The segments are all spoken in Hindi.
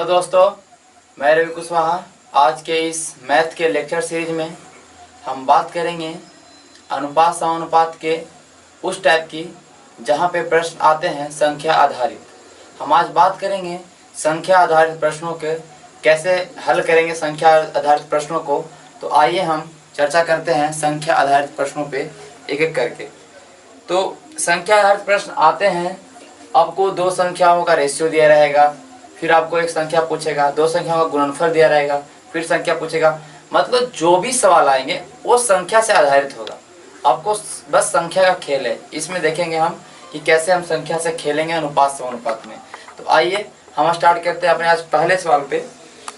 तो दोस्तों, मैं रवि कुशवाहा। आज के इस मैथ के लेक्चर सीरीज में हम बात करेंगे अनुपात समानुपात के उस टाइप की जहां पे प्रश्न आते हैं संख्या आधारित। हम आज बात करेंगे संख्या आधारित प्रश्नों के कैसे हल करेंगे संख्या आधारित प्रश्नों को। तो आइए हम चर्चा करते हैं संख्या आधारित प्रश्नों पे एक एक करके। तो संख्या आधारित प्रश्न आते हैं, आपको दो संख्याओं का रेशियो दिया रहेगा, फिर आपको एक संख्या पूछेगा, दो संख्याओं का गुणनफल दिया रहेगा, फिर संख्या पूछेगा। मतलब जो भी सवाल आएंगे वो संख्या से आधारित होगा। आपको बस संख्या का खेल है, इसमें देखेंगे हम कि कैसे हम संख्या से खेलेंगे अनुपात समानुपात में। तो आइए हम स्टार्ट करते हैं अपने आज पहले सवाल पे।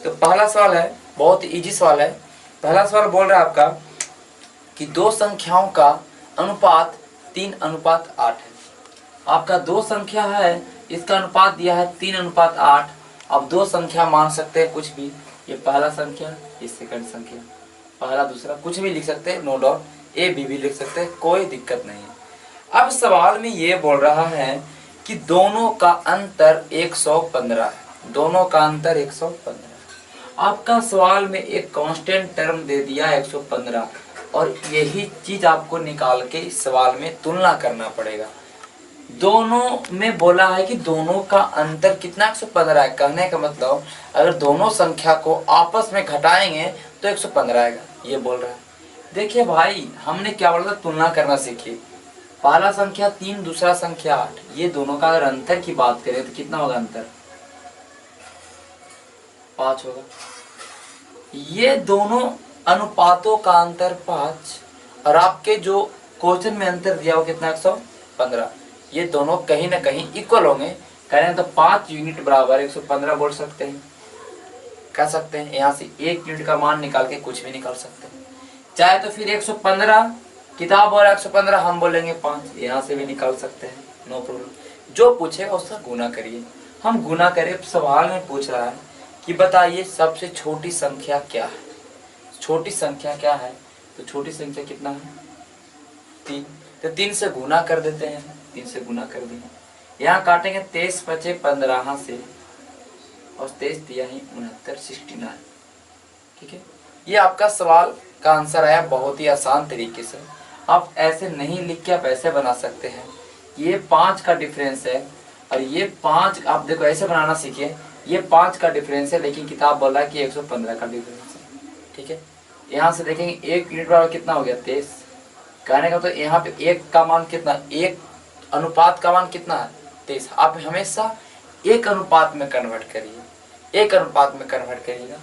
तो पहला सवाल है, बहुत इजी सवाल है। पहला सवाल बोल रहा है आपका कि दो संख्याओं का अनुपात 3:8 है। आपका दो संख्या है, इसका अनुपात दिया है 3:8। अब दो संख्या मान सकते हैं कुछ भी, ये पहला संख्या, ये सेकंड संख्या, पहला दूसरा कुछ भी लिख सकते हैं, नो डाउट ए बी भी लिख सकते हैं, कोई दिक्कत नहीं है। अब सवाल में ये बोल रहा है कि दोनों का अंतर 115 है, दोनों का अंतर 115। आपका सवाल में एक कांस्टेंट टर्म दे दिया 115 और यही चीज आपको निकाल के इस सवाल में तुलना करना पड़ेगा। दोनों में बोला है कि दोनों का अंतर कितना 115 है। कहने का मतलब अगर दोनों संख्या को आपस में घटाएंगे तो 115 आएगा, ये बोल रहा है। देखिए भाई, हमने क्या बोला था, तुलना करना सीखिए। पहला संख्या 3, दूसरा संख्या 8, ये दोनों का अगर अंतर की बात करें तो कितना होगा अंतर? 5 होगा। ये दोनों अनुपातों का अंतर 5 और आपके जो क्वेश्चन में अंतर दिया वो कितना 115। ये दोनों कहीं ना कहीं इक्वल होंगे। करें तो 5 यूनिट बराबर 115 बोल सकते हैं, कह सकते हैं। यहाँ से 1 यूनिट का मान निकाल के कुछ भी निकाल सकते हैं। चाहे तो फिर 115 किताब और 115 हम बोलेंगे 5, यहाँ से भी निकाल सकते हैं, नो प्रॉब्लम। जो पूछेगा उसका गुना करिए। हम गुना करें। सवाल में पूछ रहा है कि बताइए सबसे छोटी संख्या क्या है। छोटी संख्या क्या है? तो छोटी संख्या कितना है? 3। तो 3 से गुना कर देते हैं, 3 से गुना कर दिए। यहाँ काटेंगे 23 बचे 15 से और 23 दिया ही 69, 69। ठीक है, ये आपका सवाल का आंसर आया बहुत ही आसान तरीके से। आप ऐसे नहीं लिख के आप ऐसे बना सकते हैं। ये 5 का डिफरेंस है और ये 5, आप देखो ऐसे बनाना सीखिए। ये 5 का डिफरेंस है, लेकिन किताब बोला कि 115 का डिफरेंस है। ठीक है, यहाँ से देखेंगे 1 यूनिट बराबर कितना हो गया 23। कहने का तो यहाँ पे 1 का मान कितना, 1 अनुपात का मान कितना है 23। आप हमेशा एक अनुपात में कन्वर्ट करिए, एक अनुपात में कन्वर्ट करिएगा।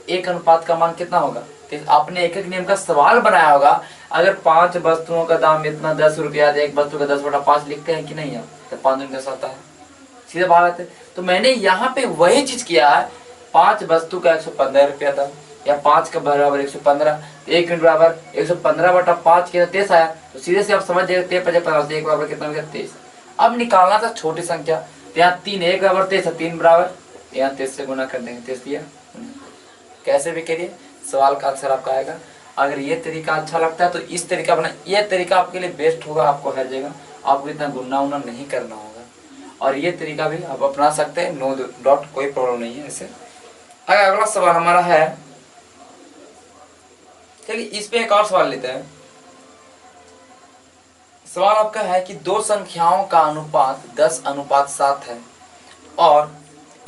1 अनुपात का मान कितना होगा 23। आपने एक एक नियम का सवाल बनाया होगा। अगर 5 वस्तुओं का दाम इतना 10 रुपया, एक वस्तु का 10/5 लिखते हैं कि नहीं आप, तो 5 दिन 10 आता है, सीधे बात है। तो मैंने यहाँ पे वही चीज किया है। 5 वस्तु का 115 रुपया था, या 5 का बराबर 115, 1 यूनिट बराबर 115/5 के 23 आया। तो सीधे से आप समझ जाएंगे 23 × 50 1 बराबर कितना हो गया 23। अब निकालना था छोटी संख्या, तो यहाँ 3 1 बराबर 23, 3 बराबर यहाँ 23 से गुना कर देंगे, 23 दिया। कैसे भी करिए, सवाल का आंसर आपका आएगा। अगर ये तरीका अच्छा लगता है तो इस तरीका अपना, ये तरीका आपके लिए बेस्ट होगा। आपको हर जगह आपको इतना गुना उना नहीं करना होगा, और ये तरीका भी आप अपना सकते हैं, नो डाउट, कोई प्रॉब्लम नहीं है ऐसे। अगर अगला सवाल हमारा है, चलिए इस पे एक और सवाल लेते हैं। सवाल आपका है कि दो संख्याओं का अनुपात 10:7 है और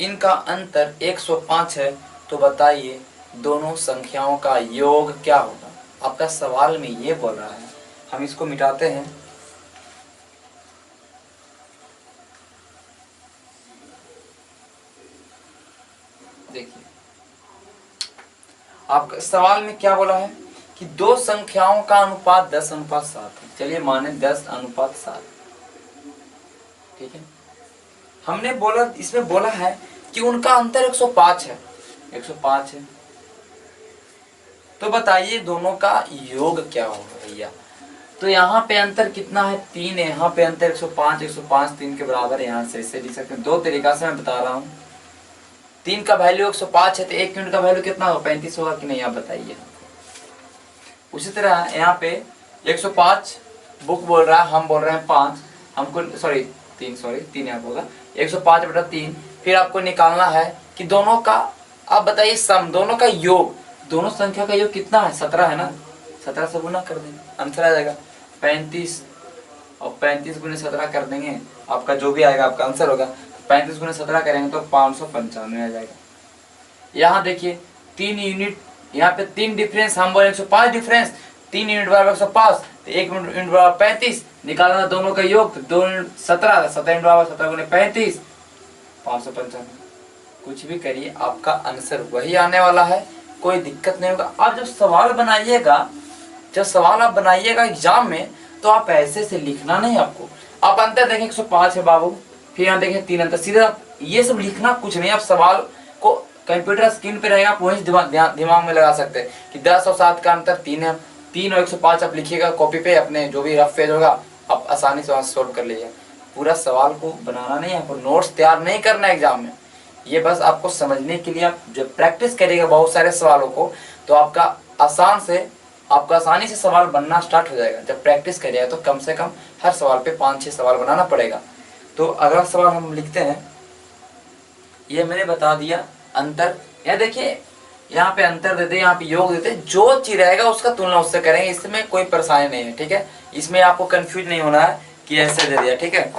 इनका अंतर 105 है। तो बताइए दोनों संख्याओं का योग क्या होगा। आपका सवाल में ये बोल रहा है। हम इसको मिटाते हैं। देखिए आपका सवाल में क्या बोला है कि दो संख्याओं का अनुपात 10:7 है। चलिए माने 10:7। ठीक है, हमने बोला, इसमें बोला है कि उनका अंतर 105 है, 105 है। तो बताइए दोनों का योग क्या होगा भैया। तो यहाँ पे अंतर कितना है 3, यहाँ पे अंतर 105, 105 3 के बराबर। यहाँ से इसे लिख सकते हैं, दो तरीका से मैं बता रहा हूँ। 3 का वैल्यू 105 है तो 1 यूनिट का वैल्यू कितना होगा 35 होगा कि नहीं, आप बताइए। उसी तरह यहाँ पे 105 बुक बोल रहा है, हम बोल रहे हैं 5, हमको 3 यहाँ होगा 105/3। फिर आपको निकालना है कि दोनों का, आप बताइए सम, दोनों का योग, दोनों संख्या का योग कितना है, 17 है ना, 17 से गुना कर देंगे, आंसर आ जाएगा 35, और 35 गुने 17 कर देंगे, आपका जो भी आएगा आपका आंसर होगा। 35 गुने 17 करेंगे तो 595 आ जाएगा। यहाँ देखिए 3 यूनिट, यहाँ पे 3 डिफरेंस, हम बोले 105 डिफरेंस, 3 यूनिट बराबर 105, तो 1 यूनिट बराबर 35, निकालना दोनों का योग, तो 2 यूनिट 17, 17 यूनिट बराबर 17 गुने 35, 595। कुछ भी करिए आपका आंसर वही आने वाला है, कोई दिक्कत नहीं होगा। आप जब सवाल बनाइएगा, जब सवाल आप बनाइएगा एग्जाम में, तो आप ऐसे से लिखना नहीं, आपको आप अंतर देखें 105 है बाबू, फिर यहाँ देखें 3 अंतर, सीधे आप ये सब लिखना कुछ नहीं, आप सवाल को कंप्यूटर स्क्रीन पे रहेगा, आप वही दिमाग में लगा सकते हैं कि 10 और 7 का अंतर 3 है, 3 और 105 आप लिखिएगा कॉपी पे, अपने जो भी रफ पेज होगा आप आसानी से वहां सोल्व कर लीजिएगा। पूरा सवाल को बनाना नहीं है, आपको नोट्स तैयार नहीं करना है एग्जाम में, ये बस आपको समझने के लिए। आप जब प्रैक्टिस करिएगा बहुत सारे सवालों को, तो आपका आसानी से सवाल बनना स्टार्ट हो जाएगा। जब प्रैक्टिस करिएगा तो कम से कम हर सवाल पे 5-6 सवाल बनाना पड़ेगा। तो अगला सवाल हम लिखते हैं, ये मैंने बता दिया अंतर, यहाँ देखिए यहाँ पे अंतर देते, यहाँ पे योग देते, जो चीज रहेगा उसका तुलना उससे करेंगे, इसमें कोई परेशानी नहीं है, ठीक है। इसमें आपको कंफ्यूज नहीं होना है कि ऐसे दे दिया, ठीक है।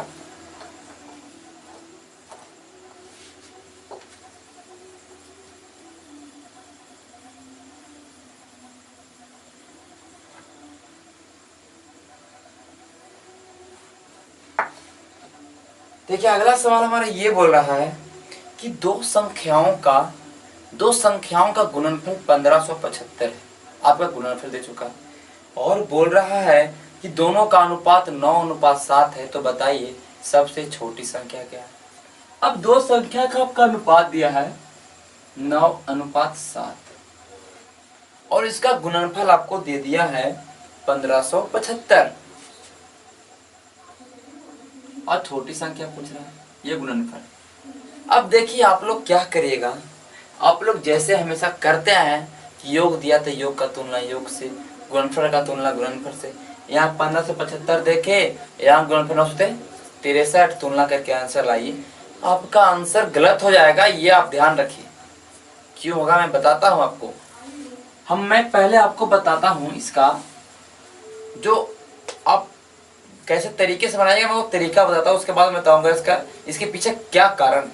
देखिए अगला सवाल हमारा ये बोल रहा है कि दो संख्याओं का गुणनफल 1575 है, आपका गुणनफल दे चुका है, और बोल रहा है कि दोनों का अनुपात 9:7 है, तो बताइए सबसे छोटी संख्या क्या है। अब दो संख्या का आपका अनुपात दिया है 9:7, और इसका गुणनफल आपको दे दिया है 1575, और छोटी संख्या पूछ रहा है, ये गुणनफल। अब देखिए आप लोग क्या करिएगा, आप लोग जैसे हमेशा करते हैं कि योग दिया तो योग का तुलना योग से, गुणनफल का तुलना गुणनफल से। यहाँ 1575 देखे, यहाँ गुणनफल 963, तुलना करके आंसर लाइए। आपका आंसर गलत हो जाएगा, ये आप ध्यान रखिए। क्यों होगा मैं बताता हूँ आपको। मैं पहले आपको बताता हूँ इसका, जो आप कैसे तरीके से बनाइएगा मैं वो तरीका बताता हूँ, उसके बाद मैं बताऊंगा इसके पीछे क्या कारण।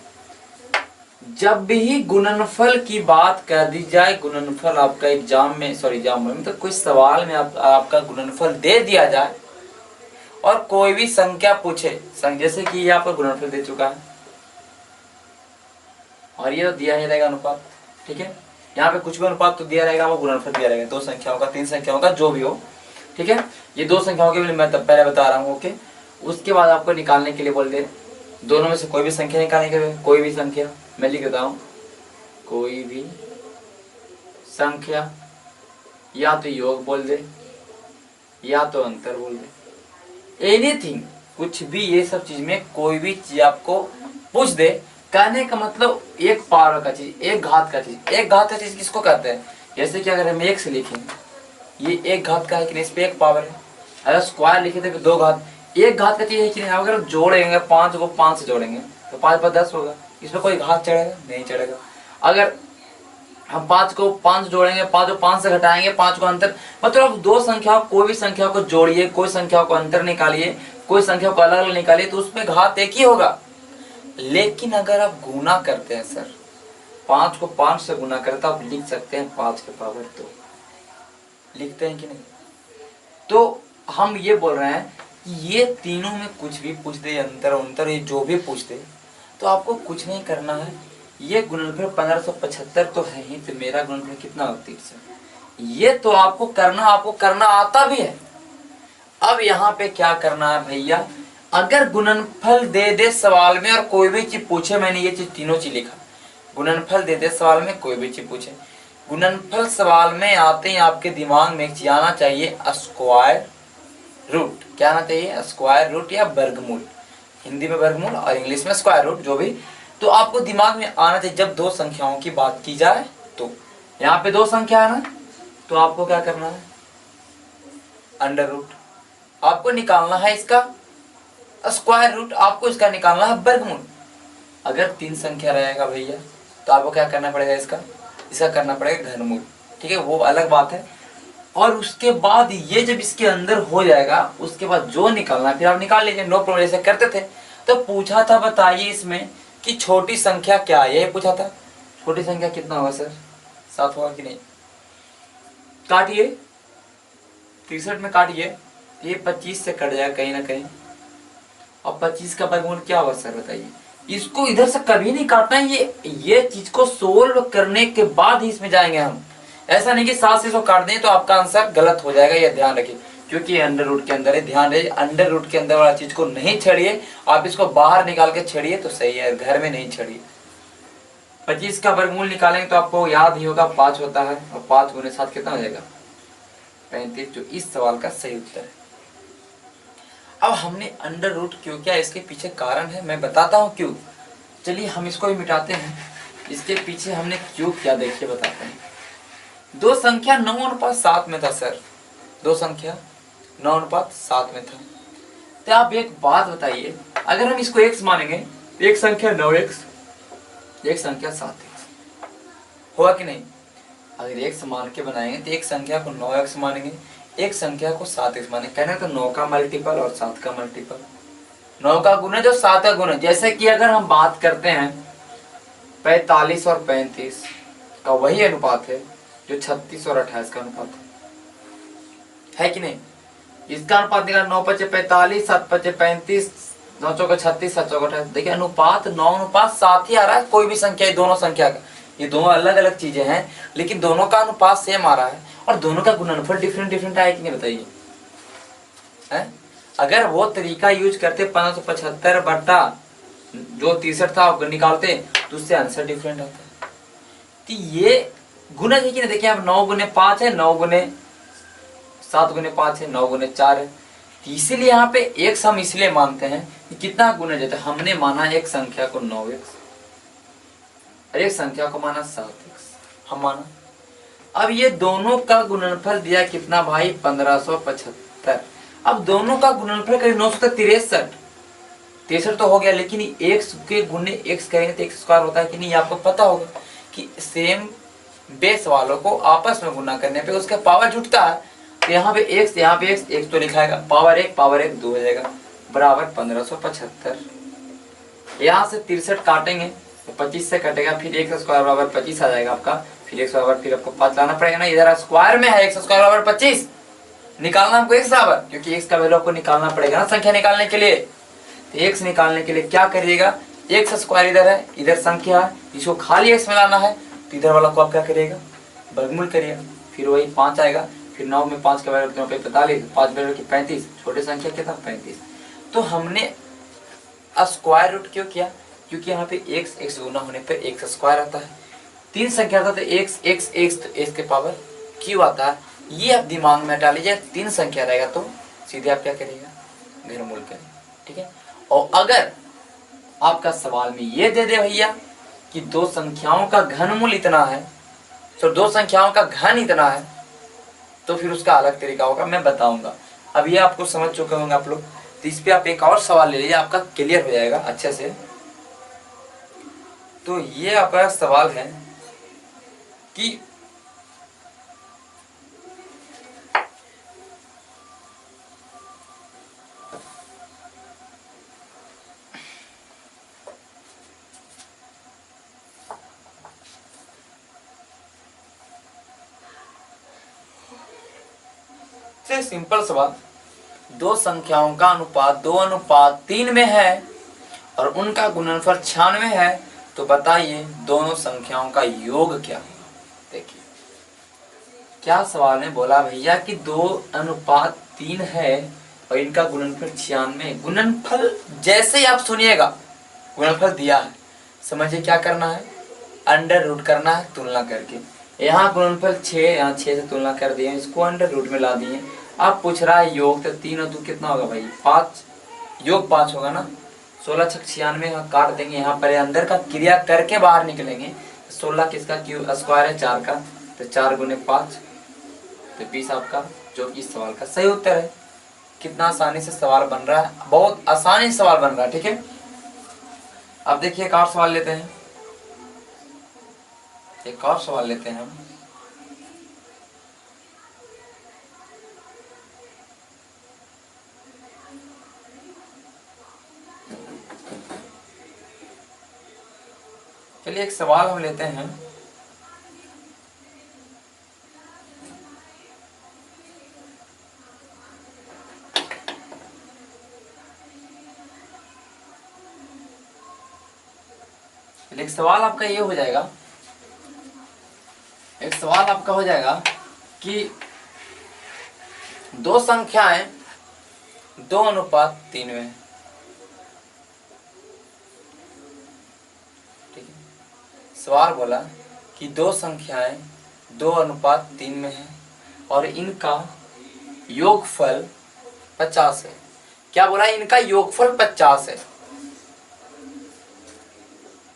जब भी गुणनफल की बात कर दी जाए, गुणनफल आपका एग्जाम में मतलब कोई सवाल में आपका गुणनफल दे दिया जाए, और कोई भी संख्या पूछे, जैसे कि ये आपका गुणनफल दे चुका है, और ये तो दिया ही रहेगा अनुपात, ठीक है। यहाँ पे कुछ भी अनुपात तो दिया रहेगा, वो गुणनफल दिया रहेगा, 2 संख्याओं का 3 संख्याओं का जो भी हो, ठीक है। ये 2 संख्याओं के लिए मैं तब पहले बता रहा हूँ, ओके। उसके बाद आपको निकालने के लिए बोल दे, दोनों में से कोई भी संख्या निकालने के लिए, कोई भी संख्या मैं लिख देता हूँ, कोई भी संख्या, या तो योग बोल दे या तो अंतर बोल दे, एनीथिंग, कुछ भी, ये सब चीज में कोई भी चीज आपको पूछ दे। कहने का मतलब एक पावर का चीज, एक घात का चीज। एक घात का चीज किसको कहते हैं, जैसे कि अगर हम 1 से लिखें, ये 1 घात का है कि नहीं, इस पे 1 पावर है। अगर स्क्वायर लिखे थे 2 घात, 1 घात का चीज है कि नहीं। अगर जोड़ेंगे 5 को 5 से जोड़ेंगे तो 5 पर 10 होगा, इसमें कोई घात चढ़ेगा नहीं चढ़ेगा। अगर हम 5 को 5 जोड़ेंगे, 5 को 5 से घटाएंगे, 5 को अंतर, मतलब 2 संख्याओं, कोई भी संख्या को जोड़िए, कोई संख्या को अंतर निकालिए, कोई संख्या को अलग अलग निकालिए, तो उसमें घात एक ही होगा। लेकिन अगर आप गुना करते हैं सर, 5 को 5 से गुना करते, तो आप लिख सकते हैं 5 के पावर 2, लिखते हैं कि नहीं। तो हम ये बोल रहे हैं कि ये तीनों में कुछ भी पूछ दे, अंतर ये जो भी पूछ दे, तो आपको कुछ नहीं करना है। ये गुणनफल 1575 तो है ही, तो मेरा गुणनफल कितना होगा 300, ये तो आपको करना आता भी है। अब यहाँ पे क्या करना है भैया, अगर गुणनफल दे दे सवाल में और कोई भी चीज पूछे, मैंने ये चीज तीनों चीज लिखा, गुणनफल दे दे सवाल में कोई भी चीज पूछे, गुणनफल सवाल में आते ही आपके दिमाग में एक चीज आना चाहिए, स्क्वायर रूट। क्या आना चाहिए, स्क्वायर रूट या वर्गमूल, हिंदी में वर्गमूल और इंग्लिश में स्क्वायर रूट, जो भी। तो आपको दिमाग में आना चाहिए जब 2 संख्याओं की बात की जाए। तो यहाँ पे 2 संख्या है ना, तो आपको क्या करना है, अंडर रूट आपको निकालना है, इसका स्क्वायर रूट आपको इसका निकालना है वर्गमूल। अगर 3 संख्या रहेगा भैया तो आपको क्या करना पड़ेगा, इसका करना पड़ेगा घनमूल। ठीक है, वो अलग बात है। और उसके बाद ये जब इसके अंदर हो जाएगा, उसके बाद जो निकालना फिर आप निकाल लीजिए, नो प्रॉब्लम, जैसे करते थे। तो पूछा था बताइए इसमें कि छोटी संख्या क्या है, ये पूछा था। छोटी संख्या कितना होगा सर, 7 होगा कि नहीं? काटिए, 63 में काटिए, ये 25 से कट जाएगा कहीं ना कहीं। और 25 का वर्गमूल क्या होगा सर बताइए? इसको इधर से कभी नहीं काटना है, ये चीज को सोल्व करने के बाद ही इसमें जाएंगे हम। ऐसा नहीं कि 7 से 100 काट दें तो आपका आंसर गलत हो जाएगा, ये ध्यान रखिए, क्योंकि ये अंडर रूट के अंदर है। ध्यान रखिए, अंडर रूट के अंदर वाला चीज को नहीं छेड़िए, आप इसको बाहर निकाल के छेड़िए तो सही है, घर में नहीं छेड़िए। 25 का वर्गमूल निकालेंगे तो आपको याद ही होगा 5 होता है, और 5 गुने 7 कितना हो जाएगा? 35, जो इस सवाल का सही उत्तर है। अब हमने अंडर रूट क्यों किया, इसके पीछे कारण है, मैं बताता हूँ क्यों। चलिए हम इसको ही मिटाते हैं, इसके पीछे हमने क्यों किया देखिए बताते हैं। दो संख्या 9:7 में था सर, दो संख्या 9:7 में था। तो आप एक बात बताइए, अगर हम इसको x मानेंगे तो एक संख्या 9x, एक संख्या 7x होगा कि नहीं? अगर x मान के बनाएंगे तो एक संख्या को 9x मानेंगे, एक संख्या को 7x मानेंगे। कहना तो 9 का मल्टीपल और 7 का मल्टीपल, 9 का गुना जो 7 का गुना। जैसे कि अगर हम बात करते हैं 45 और 35 का, वही अनुपात है जो 36 और 28 का अनुपात है कि नहीं? इसका अनुपात निकाला, 9 × 5 = 45, 7 × 5 = 35, 9 × 4 = 36, 7 × 4 = 28। देखिए अनुपात 9:7 ही आ रहा है, कोई भी संख्या, दोनों संख्या का, ये दोनों अलग अलग चीजें हैं लेकिन दोनों का अनुपात सेम आ रहा है। और दोनों का गुणनफल डिफरेंट डिफरेंट आया कि नहीं बताइए? अगर वो तरीका यूज करते 1575 बटा जो 63 था निकालते तो उससे आंसर डिफरेंट आता। तो ये गुना देखिए ना, देखिए आप 9 × 5 है, 9 × 7 × 5 है, 9 × 4 है। इसीलिए यहाँ पे x हम इसलिए मानते हैं कि कितना गुना जाता है। हमने माना एक संख्या को 9x और एक संख्या को माना 7x, हम माना। अब ये दोनों का गुणनफल दिया कितना भाई? 1575। अब दोनों का गुणनफल करें 9 × 63 तो हो गया, लेकिन x के गुने x करेंगे तो x² होता है कि नहीं? आपको पता होगा कि सेम बेस वालों को आपस में गुना करने पे उसका पावर जुटता है। तो यहाँ पे x, यहाँ पे x तो लिखाएगा, पावर 1 2 हो जाएगा, बराबर 1575। यहाँ से 63 काटेंगे तो 25 से कटेगा, फिर x² बराबर 25 आ जाएगा आपका, फिर x बराबर, फिर आपको 5 लाना पड़ेगा ना, इधर स्क्वायर में है, x² बराबर 25 निकालना हमको x बराबर, क्योंकि x का वैल्यू आपको निकालना पड़ेगा ना संख्या निकालने के लिए। तो x निकालने के लिए क्या करिएगा, x² इधर है, इधर संख्या है, इसको खाली x में लाना है, तो इधर वाला को आप क्या करिएगा? वर्गमूल करिएगा, फिर वही 5 आएगा, फिर 9 में 5 का वैल्यू 45, 5 वैल्यू की 35, छोटे संख्या कितना? 35। तो हमने स्क्वायर रूट क्यों किया? क्योंकि यहाँ पे x गुना होने पे x² आता है, 3 संख्या आता है तो x तो x के पावर q आता है। ये आप दिमाग में हटा लीजिए, 3 संख्या रहेगा तो सीधे आप क्या करिएगा? घनमूल करिए, ठीक है। और अगर आपका सवाल में ये दे दे भैया कि दो संख्याओं का घनमूल इतना है, तो दो संख्याओं का घन इतना है, तो फिर उसका अलग तरीका होगा, मैं बताऊंगा। अब ये आपको समझ चुके होंगे आप लोग, तो इस पे आप एक और सवाल ले लीजिए, आपका क्लियर हो जाएगा अच्छे से। तो ये आपका सवाल है कि सिंपल सवाल, दो संख्याओं का अनुपात 2:3 में है और उनका गुणनफल 96 है, तो बताइए दोनों संख्याओं का योग क्या है? देखिए क्या सवाल में बोला भैया कि 2:3 है और इनका गुणनफल 96। गुणनफल जैसे ही आप सुनिएगा, गुणनफल दिया है, समझिए क्या करना है? अंडर रूट करना है तुलना करके। यहाँ गुणनफल 6, यहाँ 6 से तुलना कर दिए, इसको अंडर रूट में ला दिए। अब पूछ रहा है योग, तो 3 और 2 कितना होगा भाई? 5, योग 5 होगा ना। 16 × 6 = 96 काट देंगे, यहाँ पर अंदर का क्रिया करके बाहर निकलेंगे। 16 किसका स्क्वायर है? 4 का, तो 4 × 5 तो 20 आपका, जो कि इस सवाल का सही उत्तर है। कितना आसानी से सवाल बन रहा है, बहुत आसानी से सवाल बन रहा है, ठीक है। अब देखिए एक और सवाल लेते हैं। एक और सवाल लेते हैं हम। चलिए एक सवाल हम लेते हैं। एक सवाल आपका ये हो जाएगा, एक सवाल आपका हो जाएगा कि दो संख्याएं 2:3 में है। ठीक है, सवाल बोला कि दो संख्याएं 2:3 में है और इनका योगफल 50 है। क्या बोला? इनका योगफल 50 है।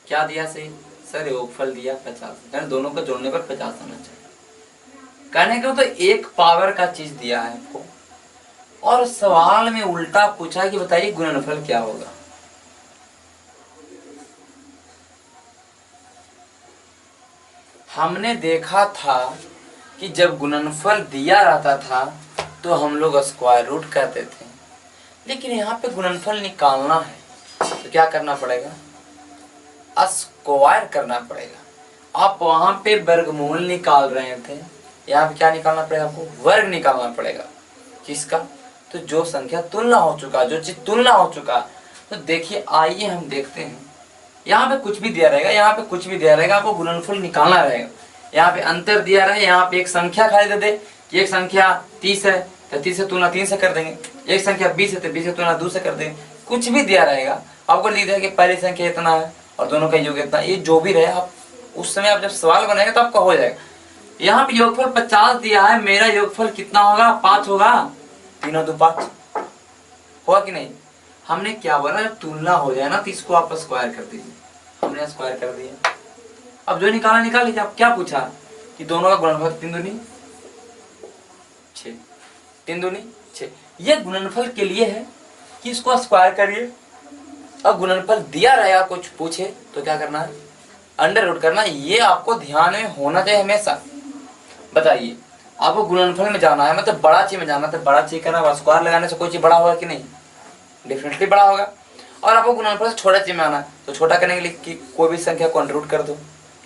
क्या दिया सही? सर योगफल दिया 50, यानी दोनों को जोड़ने पर 50 आना चाहिए। कहने को तो एक पावर का चीज दिया है आपको और सवाल में उल्टा पूछा कि बताइए गुणनफल क्या होगा। हमने देखा था कि जब गुणनफल दिया रहता था तो हम लोग स्क्वायर रूट करते थे, लेकिन यहाँ पे गुणनफल निकालना है तो क्या करना पड़ेगा? स्क्वायर करना पड़ेगा। आप वहां पे वर्गमूल निकाल रहे थे, यहाँ पे क्या निकालना पड़ेगा आपको? वर्ग निकालना पड़ेगा। किसका? तो जो संख्या तुलना हो चुका, जो चीज तुलना हो चुका। तो देखिए आइए हम देखते हैं, यहाँ पे कुछ भी दिया रहेगा, यहाँ पे कुछ भी दिया रहेगा, आपको गुणनफल निकालना रहेगा। यहाँ पे अंतर दिया रहे, यहाँ पे एक संख्या खाली दे दे कि एक संख्या 30 है तो 30 से तुलना 3 से कर देंगे, एक संख्या 20 है तो 20 से तुलना 2 से कर देंगे। कुछ भी दिया रहेगा, आपको लिख दिया कि पहली संख्या इतना है और दोनों का योग इतना, ये जो भी रहे आप उस समय आप जब सवाल बनाएंगे तो आपका हो जाएगा। यहाँ पे योगफल 50 दिया है, मेरा योगफल कितना होगा? 5 होगा। 3 2 5 होगा कि नहीं? हमने क्या बोला? जब तुलना हो जाए ना तो इसको आप स्क्वायर कर दीजिए। हमने स्क्वायर कर दिया। अब जो निकालना निकाल लीजिए। आप क्या पूछा कि दोनों का गुणनफल 3 दूनी 6, 3 दूनी 6। ये गुणनफल के लिए है कि इसको स्क्वायर करिए। अब गुणनफल दिया रहेगा, कुछ पूछे तो क्या करना है? अंडर रूट करना। ये आपको ध्यान में होना चाहिए हमेशा। बताइए आपको गुणनफल में जाना है, मतलब बड़ा चीज में जाना है, तो बड़ा चीज करना, स्क्वायर लगाने से कोई चीज बड़ा होगा कि नहीं? डेफिनेटली बड़ा होगा। और आपको गुणनफल से छोटा चीज में आना है तो छोटा करने के लिए कि कोई भी संख्या को अंडर रूट कर दो,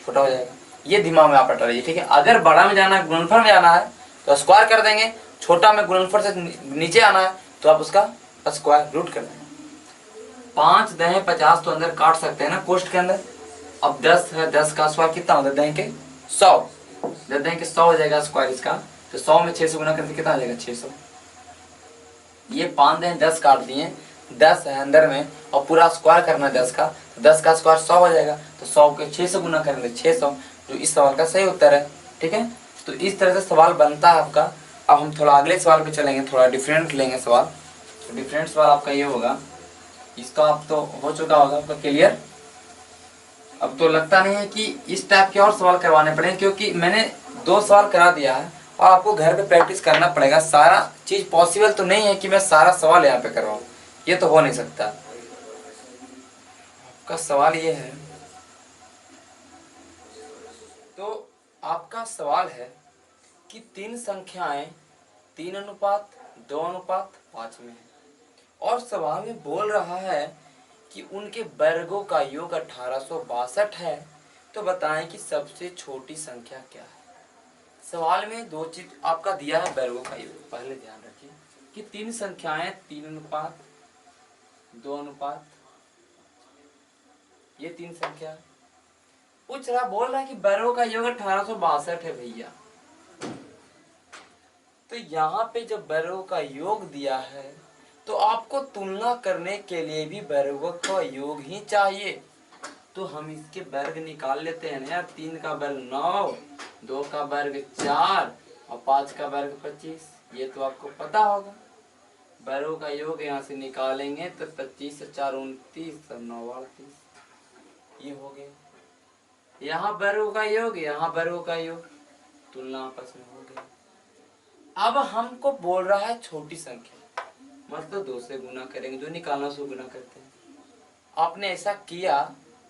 छोटा हो जाएगा। ये दिमाग में आप रटा रहिए, ठीक है? अगर बड़ा में जाना है, गुणनफल में जाना है तो स्क्वायर कर देंगे, छोटा में गुणनफल से नीचे आना है तो आप उसका स्क्वायर रूट कर देंगे। 5 दहें 50 तो अंदर काट सकते हैं ना कोष्ठ के अंदर। अब 10 है, 10 का स्क्वायर कितना होता है? दहें के 100, 10 दहें के 100 हो जाएगा स्क्वायर इसका। तो 100 में 6 से गुना करके कितना आ जाएगा? 600। ये 5 दहें 10 काट दिए, 10 है अंदर में और पूरा स्क्वायर करना है 10 का, तो 10 का स्क्वायर 100 हो जाएगा। तो 100 के 6 से गुना करेंगे 600, जो इस सवाल का सही उत्तर है। ठीक है, तो इस तरह से सवाल बनता है आपका। अब हम थोड़ा अगले सवाल पे चलेंगे, थोड़ा डिफरेंट लेंगे सवाल। तो डिफरेंट सवाल आपका ये होगा, इसका आप तो हो चुका होगा आपका क्लियर। अब तो लगता नहीं है कि इस टाइप के और सवाल करवाने पड़ेंगे, क्योंकि मैंने 2 सवाल करा दिया है और आपको घर पे प्रैक्टिस करना पड़ेगा। सारा चीज पॉसिबल तो नहीं है कि मैं सारा सवाल यहाँ पे करवाऊँ, ये तो हो नहीं सकता। आपका सवाल ये है, तो आपका सवाल है कि 3 संख्याएं 3:2:5 में है और सवाल में बोल रहा है कि उनके वर्गों का योग 1862 है, तो बताएं कि सबसे छोटी संख्या क्या है। सवाल में 2 चीज आपका दिया है, वर्गों का योग। पहले ध्यान रखिए कि 3 संख्याएं 3:2:5, ये 3 संख्या पूछ रहा, बोल रहा है कि वर्गों का योग 1862 है भैया। तो यहाँ पे जब वर्गों का योग दिया है तो आपको तुलना करने के लिए भी वर्गों का योग ही चाहिए। तो हम इसके वर्ग निकाल लेते हैं यार। 3 का वर्ग 9, 2 का वर्ग 4 और 5 का वर्ग 25। ये तो आपको पता होगा। वर्गों का योग यहाँ से निकालेंगे तो 25 से 4 29 और 9 38, ये हो गया। यहाँ वर्गों का योग, यहाँ वर्गों का योग, तुलना आपस में हो गया। अब हमको बोल रहा है छोटी संख्या, मतलब 2 से गुना करेंगे, जो निकालना सो गुना करते हैं। आपने ऐसा किया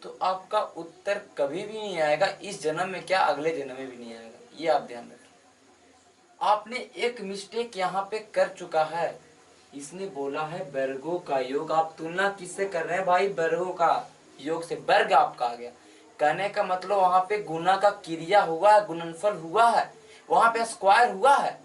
तो आपका उत्तर कभी भी नहीं आएगा, इस जन्म में क्या अगले जन्म में भी नहीं आएगा, ये आप ध्यान रखें। आपने एक मिस्टेक यहाँ पे कर चुका है, इसने बोला है वर्गों का योग, आप तुलना किससे कर रहे हैं भाई, वर्गों का योग से, वर्ग आपका आ गया। कहने का मतलब वहां पे गुना का क्रिया हुआ है, गुणनफल हुआ है, वहां पे स्क्वायर हुआ है।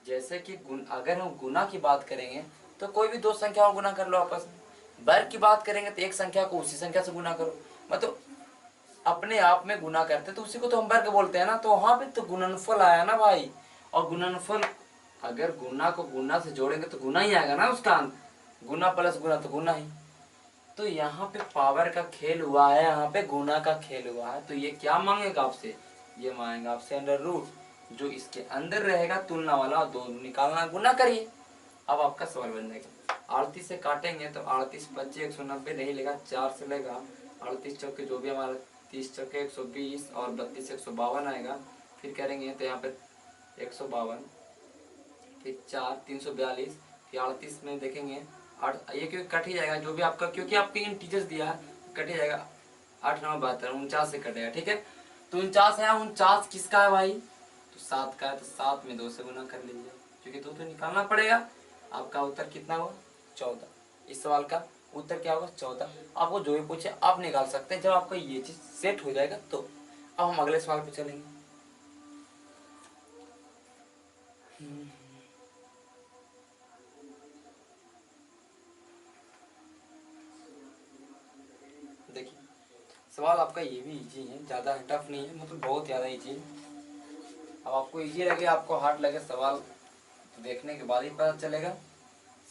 जैसे कि अगर हम गुना की बात करेंगे तो कोई भी दो संख्याओं को गुना कर लो आपस में, वर्ग की बात करेंगे तो एक संख्या को उसी संख्या से गुना करो, मतलब अपने आप में गुना करते तो उसी को तो हम वर्ग बोलते हैं ना। तो वहां पे तो गुणनफल आया ना भाई, और गुणनफल अगर गुना को गुना से जोड़ेंगे तो गुना ही आएगा ना उसका अंत, गुना प्लस गुना तो गुना ही। तो यहाँ पे पावर का खेल हुआ है, यहाँ पे गुना का खेल हुआ है। तो ये क्या मांगेगा आपसे, ये मांगेगा आपसे अंडर रूट, जो इसके अंदर रहेगा तुलना वाला, दो निकालना, गुना करिए। अब आपका सवाल बन जाएगा, 38 से काटेंगे तो 38 25 190 नहीं लेगा, 4 से लेगा, 38 चौके जो भी हमारा 30 चौके 120 और 32 152 आएगा। फिर करेंगे तो यहाँ पे 152, फिर 4 342, फिर 38 में देखेंगे 8, ये क्योंकि कट ही जाएगा जो भी आपका, क्योंकि आपके इन टीचर्स दिया है, कट ही जाएगा, 8 9 72 49 से कटेगा, ठीक है। तो 49 है, 49 किसका है भाई, तो 7 का है, तो 7 में 2 से गुना कर लीजिए, क्योंकि 2 तो निकालना पड़ेगा। आपका उत्तर कितना हुआ, 14। इस सवाल का उत्तर क्या होगा, 14। आपको जो भी पूछे आप निकाल सकते हैं, जब आपका ये चीज सेट हो जाएगा तो। अब हम अगले सवाल पे चलेंगे। देखिए सवाल आपका ये भी इजी है, ज्यादा टफ नहीं है, मतलब बहुत ज्यादा इजी है। अब आपको इजी लगे आपको हार्ड लगे, सवाल देखने के बाद ही पता चलेगा।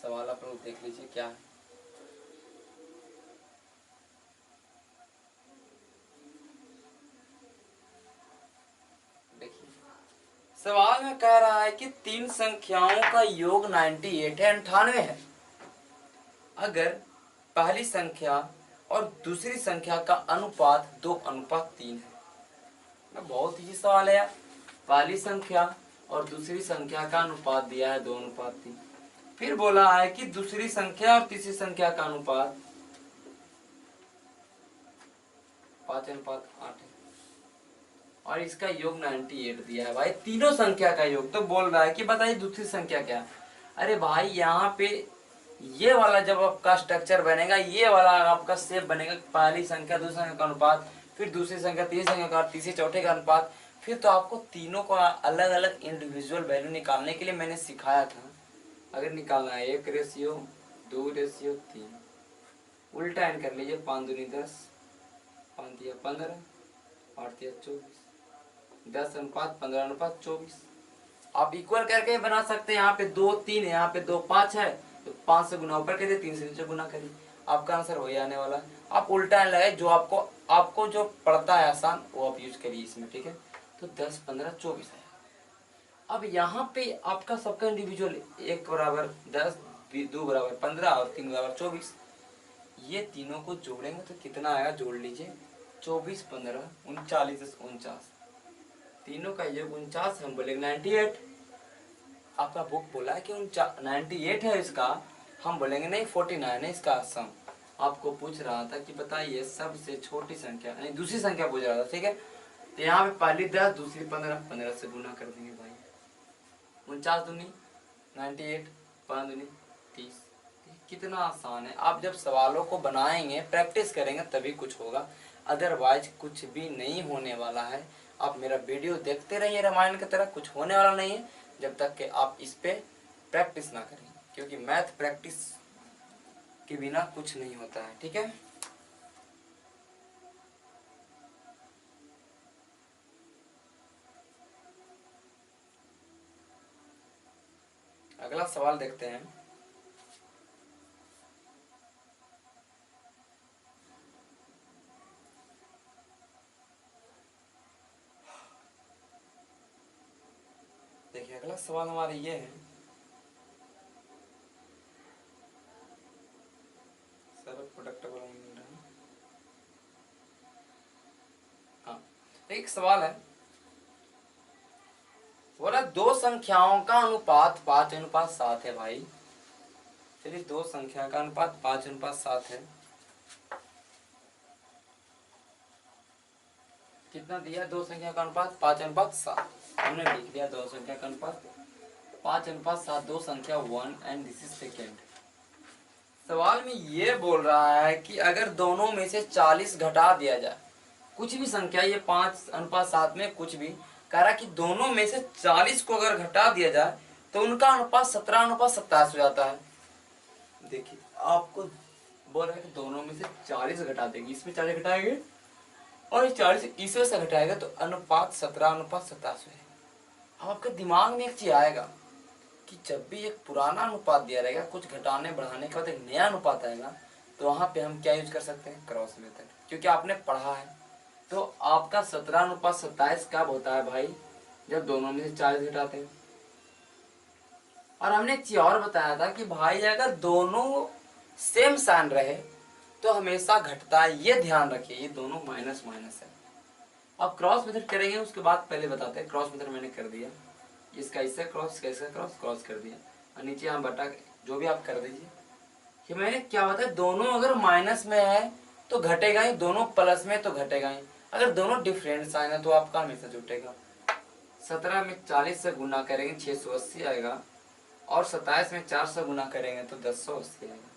सवाल आप लोग देख लीजिए क्या है। देखिए सवाल में कह रहा है कि तीन संख्याओं का योग 98 है, 98 है। अगर पहली संख्या और दूसरी संख्या का अनुपात 2:3 है। बहुत ही सवाल है यार, पहली संख्या और दूसरी संख्या का अनुपात दिया है 2:3, फिर बोला है कि दूसरी संख्या और तीसरी संख्या का अनुपात 5:8 है, और इसका योग 98 दिया है भाई, तीनों संख्या का योग। तो बोल रहा है कि बताइए दूसरी संख्या क्या है। अरे भाई यहाँ पे ये वाला जब आपका स्ट्रक्चर बनेगा, ये वाला आपका शेप बनेगा, पहली संख्या दूसरी संख्या का अनुपात, फिर दूसरी संख्या तीसरी संख्या का, तीसरी चौथे का अनुपात, फिर तो आपको तीनों का अलग अलग इंडिविजुअल वैल्यू निकालने के लिए मैंने सिखाया था। अगर निकालना है 1 रेशियो 2 रेशियो 3, उल्टा एंड कर लीजिए, 5 दूनी 10, 5 तिया 15, 8 तिया 24, 10:15:24। आप इक्वल करके बना सकते हैं। यहाँ पे 2 3 है, यहाँ पे 2 5 है, तो 5 से गुना ऊपर करिए, 3 से नीचे गुना करिए, आपका आंसर वही आने वाला है। आप उल्टा लगाए, जो आपको जो पड़ता है आसान वो आप यूज करिए इसमें, ठीक है। तो 10 15 24 है। अब यहाँ पे आपका सबका इंडिविजुअल 1 बराबर 10, 2 बराबर 15 और 3 बराबर 24, ये तीनों को जोड़ेंगे तो कितना आएगा, जोड़ लीजिए, 24 15 39 49, तीनों का योग 49, हम बोलेंगे 98। आपका बुक बोला है कि 98 है इसका, हम बोलेंगे नहीं 49 है इसका सम। आपको पूछ रहा था कि बताइए सबसे छोटी संख्या, यानी दूसरी संख्या पूछ रहा था, ठीक है। तो यहाँ पे पहली 10 दूसरी 15, 15 से गुना कर देंगे भाई, 49 दूनी 98, 5 दूनी 30। कितना आसान है। आप जब सवालों को बनाएंगे, प्रैक्टिस करेंगे तभी कुछ होगा, अदरवाइज कुछ भी नहीं होने वाला है। आप मेरा वीडियो देखते रहिए रामायण की तरह, कुछ होने वाला नहीं है जब तक कि आप इस पे प्रैक्टिस ना करें, क्योंकि मैथ प्रैक्टिस के बिना कुछ नहीं होता है, ठीक है। अगला सवाल देखते हैं। देखिए अगला सवाल हमारा ये है, सर प्रोडक्ट वाला नहीं मिल रहा है। हाँ एक सवाल है, बोला दो संख्याओं का अनुपात 5:7 है भाई। चलिए दो संख्या का अनुपात 5:7 है, कितना दिया, दो संख्या का अनुपात 5:7। हमने लिख दिया दो संख्या का अनुपात 5:7, दो संख्या 1 एंड दिस इज सेकेंड। सवाल में ये बोल रहा है कि अगर दोनों में से 40 घटा दिया जाए, कुछ भी संख्या, ये 5:7 में कुछ भी कह रहा है कि दोनों में से 40 को अगर घटा दिया जाए तो उनका अनुपात 17:27 हो जाता है। देखिए आपको बोल रहा है कि दोनों में से 40 घटा देंगे, इसमें 40 घटाएंगे और 40 इसमें से घटाएगा तो अनुपात 17:27 है। अब आपके दिमाग में एक चीज आएगा कि जब भी एक पुराना अनुपात दिया रहेगा, कुछ घटाने बढ़ाने के बाद एक नया अनुपात आएगा, तो वहां पे हम क्या यूज कर सकते हैं, क्रॉस मेथड, क्योंकि आपने पढ़ा है। तो आपका 17:27 कब होता है भाई, जब दोनों में से 40 घटाते हैं। और हमने एक चीज और बताया था कि भाई अगर दोनों सेम साइन रहे तो हमेशा घटता है, ये ध्यान रखिए, ये दोनों माइनस माइनस है। अब क्रॉस मेथड करेंगे उसके बाद पहले बताते हैं। क्रॉस मेथड मैंने कर दिया, इसका इससे क्रॉस, इसका इससे क्रॉस, क्रॉस कर दिया और नीचे हम बटा, जो भी आप कर दीजिए। कि मैंने क्या बताया, दोनों अगर माइनस में है तो घटेगा ही, दोनों प्लस में तो घटेगा ही। अगर दोनों डिफरेंट साइन है तो आपका हमेशा जुटेगा। 17 में 40 से गुना करेंगे 680 आएगा और 27 में 4 से गुना करेंगे तो 1080 आएगा।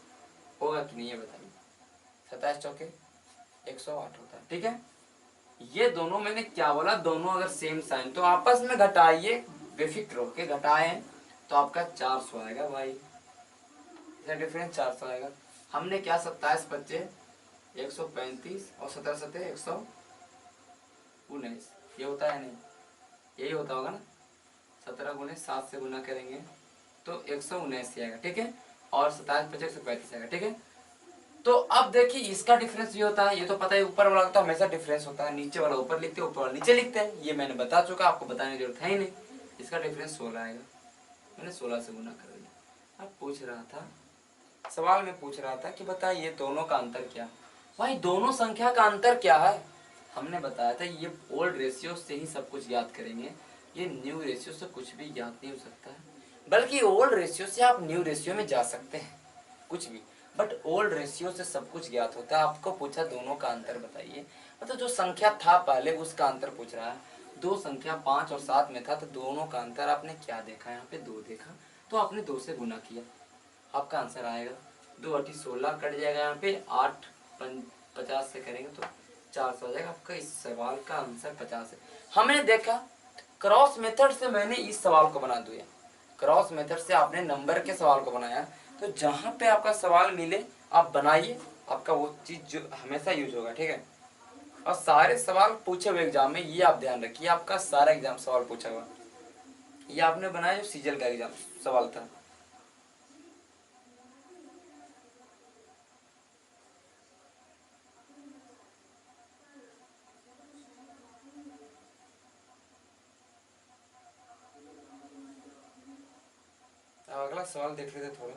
होगा कि नहीं ये बताइए। 27 चौके 108 होता है, ठीक है। ये दोनों मैंने क्या बोला, दोनों अगर सेम साइन तो आपस में घटाइए, बेफिक्र होके घटाए तो आपका 400 आएगा भाई, इसका डिफरेंस 400 आएगा। हमने क्या 27 बच्चे 135 और 17 सते 119, ये होता है नहीं, यही होता होगा ना। 17 गुने 7 से गुना करेंगे तो 179 आएगा, ठीक है। और 27 बचे 135 आएगा, ठीक है। तो अब देखिए इसका डिफरेंस ये होता है, ये तो पता है ऊपर वाला तो हमेशा डिफरेंस होता है, नीचे वाला ऊपर लिखते हैं ऊपर वाला नीचे लिखते हैं, ये मैंने बता चुका, आपको बताने की जरूरत है ही नहीं। इसका डिफरेंस 16 आएगा, मैंने 16 से गुना कर दिया। अब पूछ रहा था, सवाल में पूछ रहा था कि बताइए ये दोनों का अंतर क्या। भाई दोनों संख्या का अंतर क्या है, हमने बताया था ये ओल्ड रेशियो से ही सब कुछ याद करेंगे, ये न्यू रेशियो से कुछ भी याद नहीं हो सकता है। बल्कि ओल्ड रेशियो से आप न्यू रेशियो में जा सकते हैं कुछ भी, बट ओल्ड रेशियो से सब कुछ ज्ञात होता है। आपको पूछा दोनों का अंतर बताइए, मतलब जो संख्या था पहले उसका अंतर पूछ रहा है। दो संख्या 5 और 7 में था तो दोनों का अंतर आपने क्या देखा, यहाँ पे 2 देखा तो आपने 2 से गुना किया, आपका आंसर आएगा 2×8=16 कट जाएगा, यहाँ पे 8×50 से करेंगे तो 400 हो जाएगा। आपका इस सवाल का आंसर 50 है। हमने देखा क्रॉस मेथड से मैंने इस सवाल को बना दिया, क्रॉस मेथड से आपने नंबर के सवाल को बनाया। तो जहां पे आपका सवाल मिले आप बनाइए, आपका वो चीज जो हमेशा यूज होगा, ठीक है। और सारे सवाल पूछे हुए एग्जाम में, ये आप ध्यान रखिए, आपका सारा एग्जाम सवाल पूछा हुआ, ये आपने बनाया जो सीजल का एग्जाम सवाल था। अब अगला सवाल देख लेते थोड़ा।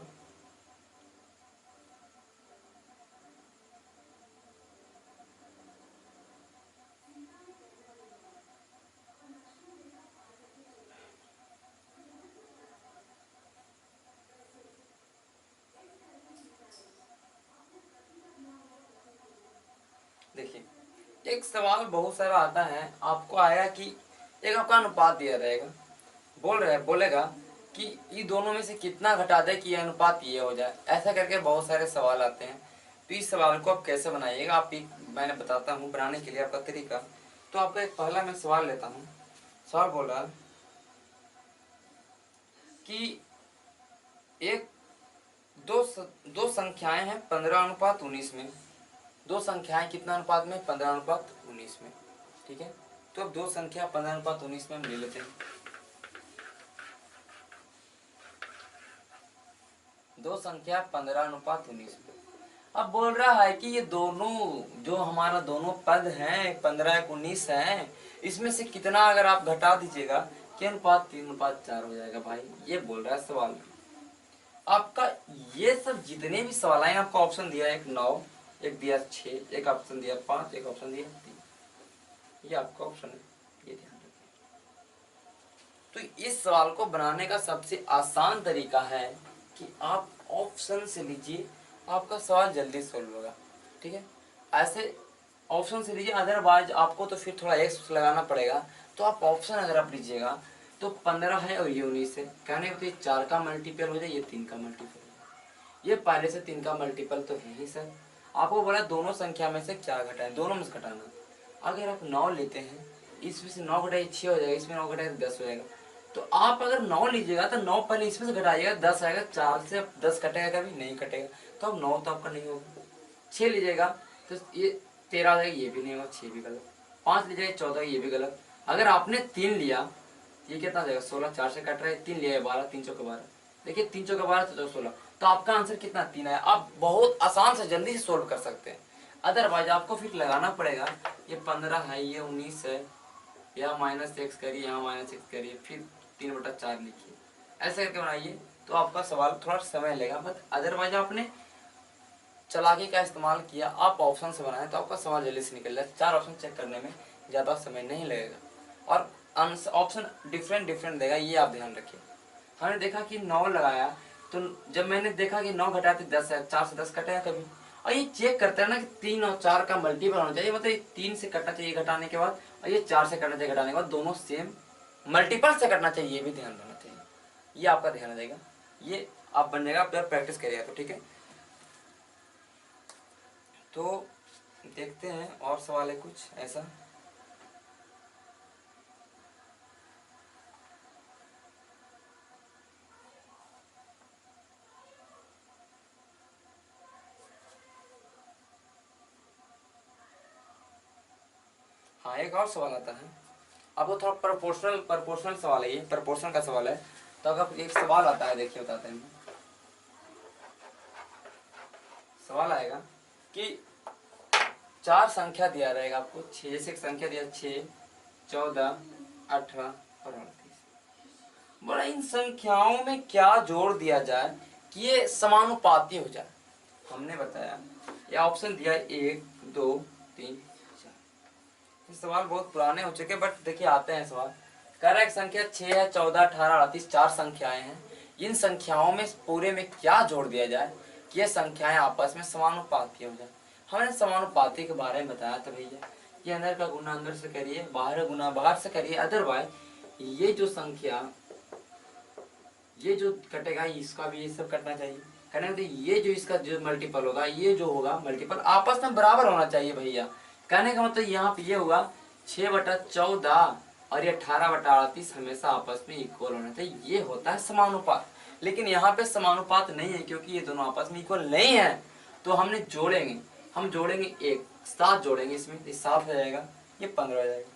देखिए एक सवाल बहुत सारा आता है, आपको आएगा कि एक आपका अनुपात दिया रहेगा, बोलेगा कि ये दोनों में से कितना घटा दे कि ये अनुपात ये हो जाए, ऐसा करके बहुत सारे सवाल आते हैं। तो इस सवाल को आप कैसे बनाइएगा, आप मैंने बताता हूँ बनाने के लिए आपका तरीका। तो आपका एक पहला मैं सवाल लेता हूँ। सवाल बोल रहा कि एक दो संख्याएं हैं 15:19 में, दो संख्याएं कितना अनुपात में, 15:19 में, ठीक है। तो अब दो संख्या 15:19 में हम ले लेते हैं। दो संख्या 15:19 में। अब बोल रहा है कि ये दोनों जो हमारा दोनों पद हैं 15:19 है, इसमें से कितना अगर आप घटा दीजिएगा कि अनुपात 3:4 हो जाएगा भाई, ये बोल रहा है सवाल में। आपका ये सब जितने भी सवाल आए आपका ऑप्शन दिया है, एक 9, एक दिया 6, एक ऑप्शन दिया 5, एक ऑप्शन दिया 3, ये आपका ऑप्शन है, ये ध्यान रखिए। तो इस सवाल को बनाने का सबसे आसान तरीका है कि आप ऑप्शन से लीजिए, आपका सवाल जल्दी सोल्व होगा, ठीक है। ऐसे ऑप्शन से लीजिए, अदरवाइज आपको तो फिर थोड़ा एक्स लगाना पड़ेगा। तो आप ऑप्शन अगर आप लीजिएगा तो 15 है और ये 19 है, कहने को तो ये 4 का मल्टीपल हो जाए, ये 3 का मल्टीपल हो जाए। ये पहले से 3 का मल्टीपल तो है ही सर। आपको बोला दोनों संख्या में से क्या घटाएं, दोनों में से घटाना। अगर आप 9 लेते हैं, इसमें से 9 घटाइए 6 हो जाएगा, इसमें 9 घटाइए 10 हो जाएगा। तो आप अगर 9 लीजिएगा तो 9 पहले इसमें से घटाइएगा, 10 आएगा। 4 से 10 कटेगा, कभी नहीं कटेगा, तो अब 9 तो आपका नहीं होगा। 6 लीजिएगा तो ये 13 आ जाएगा, ये भी नहीं होगा, 6 भी गलत। 5 लीजिएगा 14, ये भी गलत। अगर आपने 3 लिया, ये कितना जाएगा 16, 4 से कट रहा है, 3 लिया है 12, 3 चौके 12। देखिए 3 चौके 12 तो 16, तो आपका आंसर कितना 3 आया। आप बहुत आसान से जल्दी से सोल्व कर सकते हैं। अदरवाइज आपको फिर लगाना पड़ेगा, ये 15 है, ये 19 है, यहाँ -x करिए, यहाँ -x करिए, फिर 3/4 लिखिए, ऐसे करके बनाइए। तो आपका सवाल थोड़ा समय लेगा, बट अदरवाइज आपने चालाकी का इस्तेमाल किया, आप ऑप्शन से बनाए तो आपका सवाल जल्दी से निकल जाए। 4 ऑप्शन चेक करने में ज़्यादा समय नहीं लगेगा और ऑप्शन डिफरेंट डिफरेंट देगा, ये आप ध्यान रखिए। हमने देखा कि 9 लगाया, तो जब मैंने देखा कि 9 घटाते 10 है, 4 से 10 कटेगा कभी। और ये चेक करते हैं ना कि 3 और 4 का मल्टीपल होना चाहिए, मतलब 3 से कटना चाहिए घटाने के बाद, और ये 4 से कटना चाहिए घटाने के बाद, दोनों सेम मल्टीपल से कटना चाहिए, ये भी ध्यान रखना चाहिए। ये आपका ध्यान रहेगा, ये आप बन जाएगा, आप जब प्रैक्टिस करिएगा तो ठीक है। तो देखते हैं और सवाल है कुछ ऐसा। हाँ, एक और सवाल आता है, अब वो थोड़ा प्रपोर्शनल सवाल है, ये प्रपोर्शन का सवाल है। तो अगर एक सवाल आता है, देखिए बताते हैं। सवाल आएगा कि 4 संख्या दिया रहेगा आपको, 6 जैसे एक संख्या दिया 6, 14, 18 और 38। बड़ा इन संख्याओं में क्या जोड़ दिया जाए कि ये समानुपाती हो जाए। हमने बताया ये ऑप्शन दिया 1, 2, 3, 4। ये सवाल बहुत पुराने हो चुके, बट देखिए आते हैं सवाल। कह रहा है संख्या 6 है, 14, 18, 38, 4 संख्याएं हैं। इन संख्याओं में पूरे में क्या जोड़ दिया जाए कि ये संख्याएं आपस में समानुपाती हो जाए। हमने समानुपाती के बारे में बताया था भैया, ये अंदर का गुना अंदर से करिए, बाहर का गुना बाहर से करिए। अदरवाइज ये जो संख्या, ये जो कटेगा इसका भी ये सब कटना चाहिए। कहने का ये जो इसका जो मल्टीपल होगा, ये जो होगा मल्टीपल आपस में बराबर होना चाहिए भैया। कहने का मतलब यहाँ पे ये होगा 6/14 और ये 18/38 हमेशा आपस में इक्वल होना चाहिए, ये होता है समानुपात। लेकिन यहाँ पे समानुपात नहीं है, क्योंकि ये दोनों आपस में इक्वल नहीं है। तो हमने जोड़ेंगे, हम जोड़ेंगे 1, 7 जोड़ेंगे इसमें, तो 7 हो जाएगा, ये 15 हो जाएगा।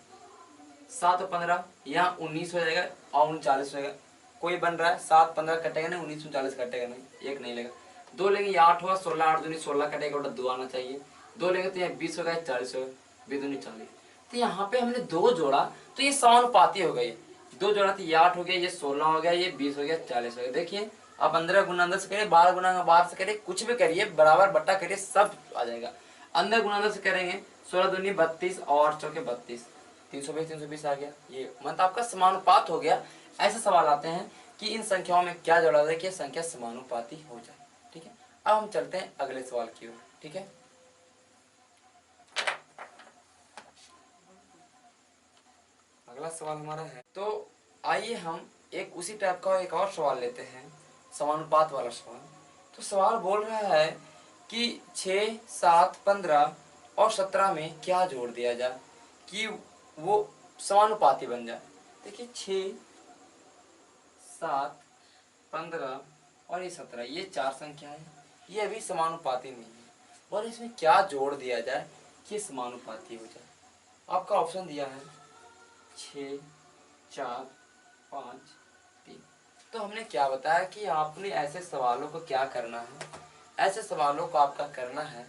7 और 15 यहाँ 19 हो जाएगा और 39 हो जाएगा। कोई बन रहा है 7 15 कटेगा नहीं, 19 39 कटेगा नहीं, एक नहीं लेगा। 2 लेंगे, ये 8 हुआ, 16 8 दूनी 16 कटेगा, उल्टा 2 आना चाहिए। 2 लेंगे तो यहाँ 20 होगा, 40 होगा, 2 दूनी 40। तो यहाँ पे हमने 2 जोड़ा तो ये समानुपाती हो गई। 2 जोड़ा तो ये 8 हो गया, ये 16 हो गया, ये 20 हो गया, 40 हो गया। देखिए आप 15 गुना अंदर से करिए, 12 गुना बाहर से करिए, कुछ भी करिए, बराबर बट्टा करिए, सब आ जाएगा। अंदर गुना अंदर से करेंगे, 16 दूनी 32 और 8 चौके 32, 320 320 आ गया। ये मतलब आपका समानुपात हो गया। ऐसे सवाल आते हैं कि इन संख्याओं में क्या जोड़ा जाए कि संख्या समानुपाती हो जाए। ठीक है, अब हम चलते हैं अगले सवाल की ओर। ठीक है, अगला सवाल हमारा है, तो आइए हम एक उसी टाइप का एक और सवाल लेते हैं, समानुपात वाला सवाल। तो सवाल बोल रहा है कि 6, 7, 15 और 17 में क्या जोड़ दिया जाए कि वो समानुपाती बन जाए। देखिए 6, 7, 15 और ये 17, ये 4 संख्या है, ये अभी समानुपाती नहीं है, और इसमें क्या जोड़ दिया जाए कि समानुपाती हो जाए। आपका ऑप्शन दिया है 6, 4, 5, 3। तो हमने क्या बताया कि आपने ऐसे सवालों को क्या करना है, ऐसे सवालों को आपका करना है